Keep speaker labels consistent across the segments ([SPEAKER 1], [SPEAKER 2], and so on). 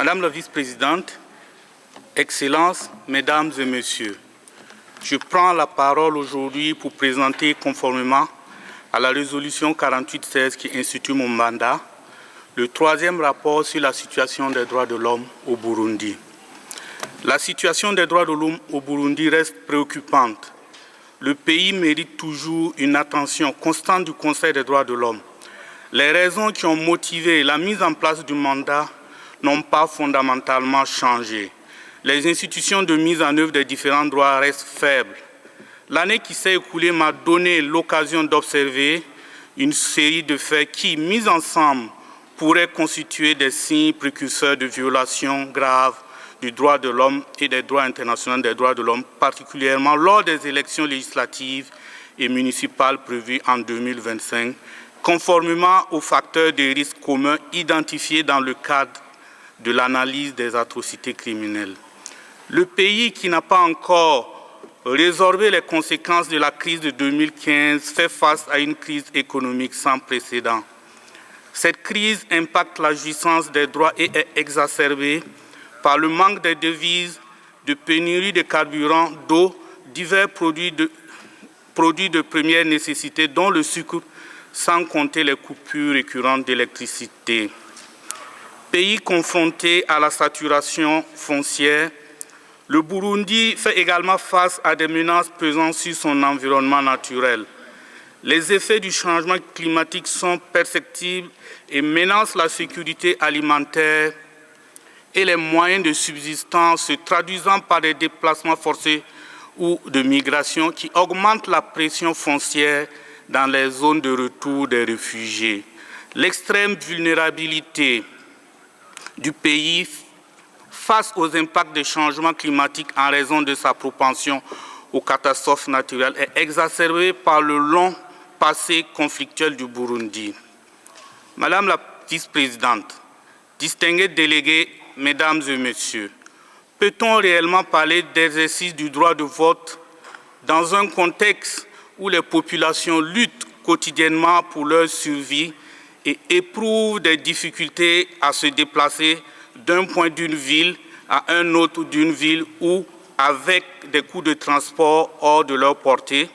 [SPEAKER 1] Madame la vice-présidente, Excellences, Mesdames et Messieurs, je prends la parole aujourd'hui pour présenter, conformément à la résolution 4816 qui institue mon mandat, le troisième rapport sur la situation des droits de l'homme au Burundi. La situation des droits de l'homme au Burundi reste préoccupante. Le pays mérite toujours une attention constante du Conseil des droits de l'homme. Les raisons qui ont motivé la mise en place du mandat n'ont pas fondamentalement changé. Les institutions de mise en œuvre des différents droits restent faibles. L'année qui s'est écoulée m'a donné l'occasion d'observer une série de faits qui, mis ensemble, pourraient constituer des signes précurseurs de violations graves du droit de l'homme et des droits internationaux des droits de l'homme, particulièrement lors des élections législatives et municipales prévues en 2025, conformément aux facteurs de risque communs identifiés dans le cadre de l'analyse des atrocités criminelles. Le pays qui n'a pas encore résorbé les conséquences de la crise de 2015 fait face à une crise économique sans précédent. Cette crise impacte la jouissance des droits et est exacerbée par le manque de devises, de pénurie de carburant, d'eau, divers produits de première nécessité, dont le sucre, sans compter les coupures récurrentes d'électricité. Pays confronté à la saturation foncière, le Burundi fait également face à des menaces pesant sur son environnement naturel. Les effets du changement climatique sont perceptibles et menacent la sécurité alimentaire et les moyens de subsistance, se traduisant par des déplacements forcés ou de migration qui augmentent la pression foncière dans les zones de retour des réfugiés. L'extrême vulnérabilité du pays face aux impacts des changements climatiques en raison de sa propension aux catastrophes naturelles est exacerbée par le long passé conflictuel du Burundi. Madame la vice-présidente, distingués délégués, Mesdames et Messieurs, peut-on réellement parler d'exercice du droit de vote dans un contexte où les populations luttent quotidiennement pour leur survie et éprouvent des difficultés à se déplacer d'un point d'une ville à un autre d'une ville ou avec des coûts de transport hors de leur portée?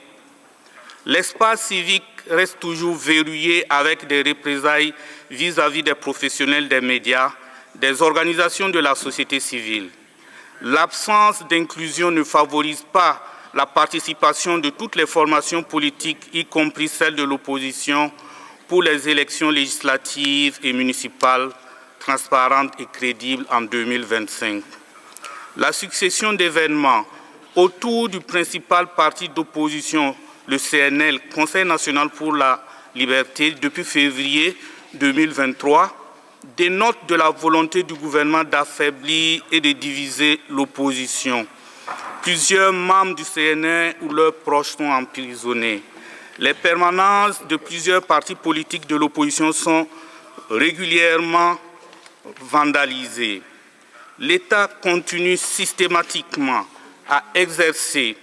[SPEAKER 1] L'espace civique reste toujours verrouillé avec des représailles vis-à-vis des professionnels des médias, des organisations de la société civile. L'absence d'inclusion ne favorise pas la participation de toutes les formations politiques, y compris celles de l'opposition, pour les élections législatives et municipales transparentes et crédibles en 2025. La succession d'événements autour du principal parti d'opposition, le CNL, Conseil national pour la liberté, depuis février 2023, dénote de la volonté du gouvernement d'affaiblir et de diviser l'opposition. Plusieurs membres du CNL ou leurs proches sont emprisonnés. Les permanences de plusieurs partis politiques de l'opposition sont régulièrement vandalisées. L'État continue systématiquement à exercer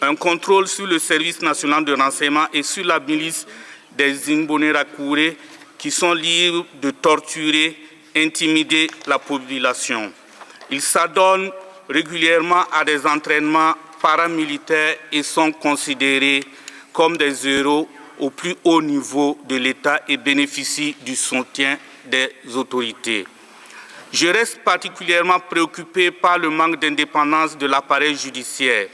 [SPEAKER 1] un contrôle sur le service national de renseignement et sur la milice des Imbonerakure qui sont libres de torturer, intimider la population. Ils s'adonnent régulièrement à des entraînements paramilitaires et sont considérés comme des héros au plus haut niveau de l'État et bénéficient du soutien des autorités. Je reste particulièrement préoccupé par le manque d'indépendance de l'appareil judiciaire.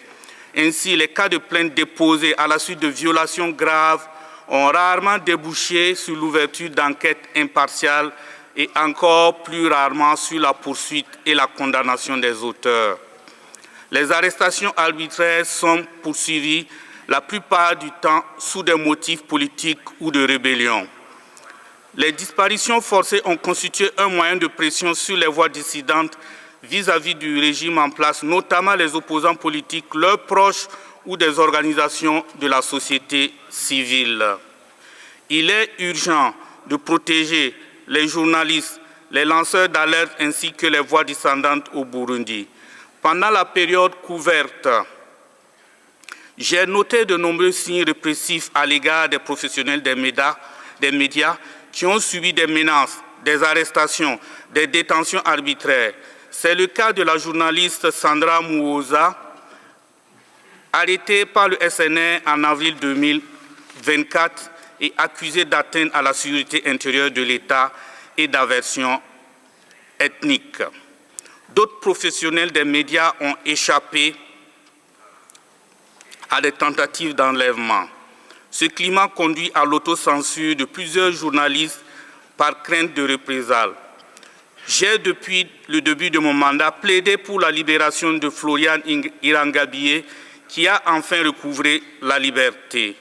[SPEAKER 1] Ainsi, les cas de plainte déposés à la suite de violations graves ont rarement débouché sur l'ouverture d'enquêtes impartiales et encore plus rarement sur la poursuite et la condamnation des auteurs. Les arrestations arbitraires sont poursuivies la plupart du temps sous des motifs politiques ou de rébellion. Les disparitions forcées ont constitué un moyen de pression sur les voix dissidentes vis-à-vis du régime en place, notamment les opposants politiques, leurs proches ou des organisations de la société civile. Il est urgent de protéger les journalistes, les lanceurs d'alerte ainsi que les voix dissendantes au Burundi. Pendant la période couverte, j'ai noté de nombreux signes répressifs à l'égard des professionnels des médias qui ont subi des menaces, des arrestations, des détentions arbitraires. C'est le cas de la journaliste Sandra Mouoza, arrêtée par le SNR en avril 2024 et accusée d'atteinte à la sécurité intérieure de l'État et d'aversion ethnique. D'autres professionnels des médias ont échappé à des tentatives d'enlèvement. Ce climat conduit à l'autocensure de plusieurs journalistes par crainte de représailles. J'ai, depuis le début de mon mandat, plaidé pour la libération de Florian Irangabie, qui a enfin recouvré la liberté.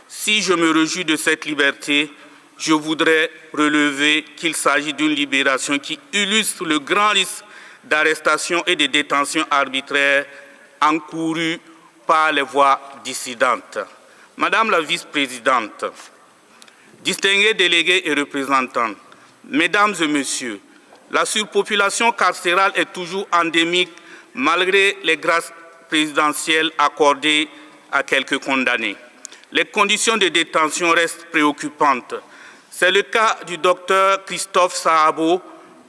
[SPEAKER 1] Si je me réjouis de cette liberté, je voudrais relever qu'il s'agit d'une libération qui illustre le grand risque d'arrestation et de détention arbitraire encouru par les voies dissidentes. Madame la vice-présidente, distingués délégués et représentants, mesdames et messieurs, la surpopulation carcérale est toujours endémique malgré les grâces présidentielles accordées à quelques condamnés. Les conditions de détention restent préoccupantes. C'est le cas du docteur Christophe Sahabo,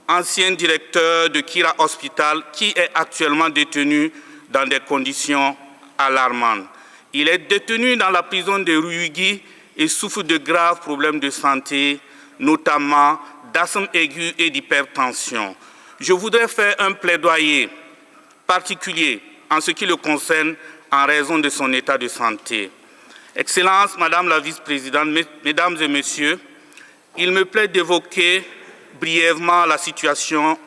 [SPEAKER 1] ancien directeur de Kira Hospital, qui est actuellement détenu dans des conditions alarmantes. Il est détenu dans la prison de Ruyigi et souffre de graves problèmes de santé, notamment d'asthme aigu et d'hypertension. Je voudrais faire un plaidoyer particulier en ce qui le concerne en raison de son état de santé. Excellence, Madame la vice-présidente, Mesdames et Messieurs, il me plaît d'évoquer brièvement la situation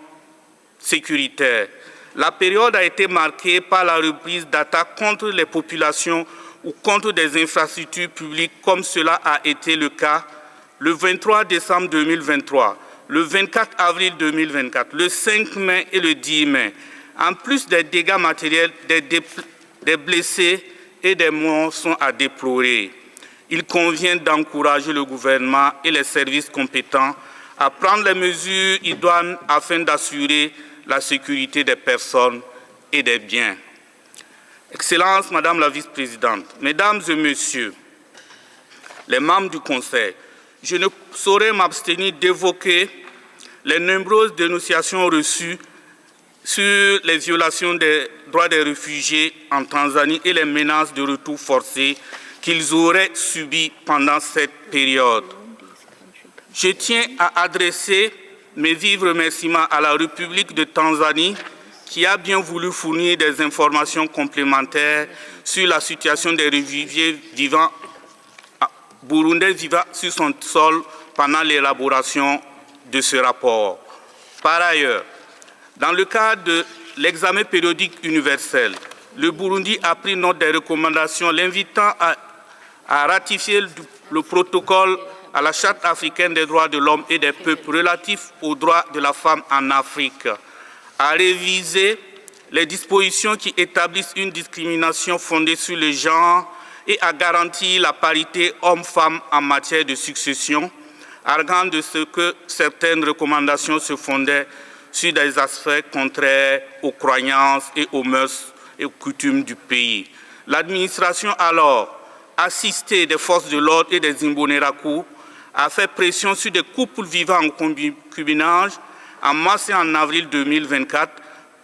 [SPEAKER 1] sécuritaire. La période a été marquée par la reprise d'attaques contre les populations ou contre des infrastructures publiques, comme cela a été le cas le 23 décembre 2023, le 24 avril 2024, le 5 mai et le 10 mai. En plus des dégâts matériels, des blessés et des morts sont à déplorer. Il convient d'encourager le gouvernement et les services compétents à prendre les mesures idoines afin d'assurer la sécurité des personnes et des biens. Excellence, Madame la vice-présidente, Mesdames et Messieurs, les membres du Conseil, je ne saurais m'abstenir d'évoquer les nombreuses dénonciations reçues sur les violations des droits des réfugiés en Tanzanie et les menaces de retour forcé qu'ils auraient subies pendant cette période. Je tiens à adresser mes vifs remerciements à la République de Tanzanie qui a bien voulu fournir des informations complémentaires sur la situation des réfugiés burundais vivant sur son sol pendant l'élaboration de ce rapport. Par ailleurs, dans le cadre de l'examen périodique universel, le Burundi a pris note des recommandations l'invitant à ratifier le protocole à la Charte africaine des droits de l'homme et des peuples relatif aux droits de la femme en Afrique, à réviser les dispositions qui établissent une discrimination fondée sur le genre et à garantir la parité homme-femme en matière de succession, arguant de ce que certaines recommandations se fondaient sur des aspects contraires aux croyances et aux mœurs et aux coutumes du pays. L'administration alors, assistée des forces de l'ordre et des Imbonerakure, a fait pression sur des couples vivant en concubinage en mars et en avril 2024,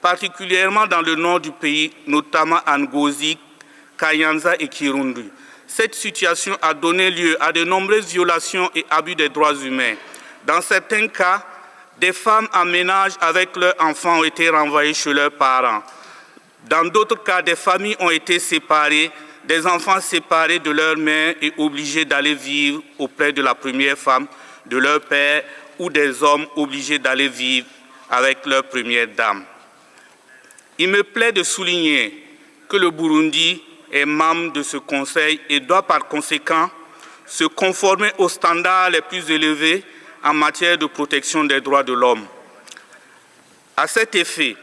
[SPEAKER 1] particulièrement dans le nord du pays, notamment en Ngozi, Kayanza et Kirundo. Cette situation a donné lieu à de nombreuses violations et abus des droits humains. Dans certains cas, des femmes en ménage avec leurs enfants ont été renvoyées chez leurs parents. Dans d'autres cas, des familles ont été séparées, des enfants séparés de leur mère et obligés d'aller vivre auprès de la première femme de leur père ou des hommes obligés d'aller vivre avec leur première dame. Il me plaît de souligner que le Burundi est membre de ce Conseil et doit par conséquent se conformer aux standards les plus élevés en matière de protection des droits de l'homme. À cet effet,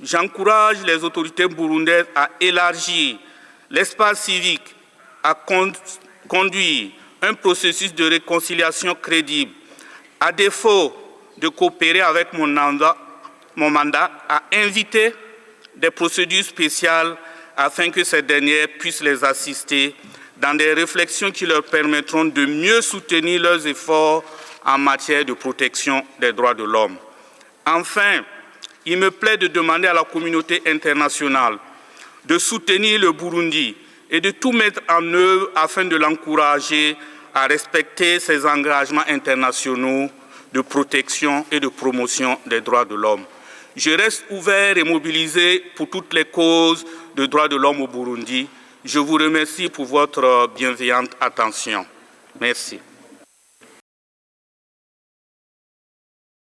[SPEAKER 1] j'encourage les autorités burundaises à élargir l'espace civique, à conduire un processus de réconciliation crédible, à défaut de coopérer avec mon mandat, à inviter des procédures spéciales afin que ces dernières puissent les assister dans des réflexions qui leur permettront de mieux soutenir leurs efforts en matière de protection des droits de l'homme. Enfin, il me plaît de demander à la communauté internationale de soutenir le Burundi et de tout mettre en œuvre afin de l'encourager à respecter ses engagements internationaux de protection et de promotion des droits de l'homme. Je reste ouvert et mobilisé pour toutes les causes de droits de l'homme au Burundi. Je vous remercie pour votre bienveillante attention. Merci.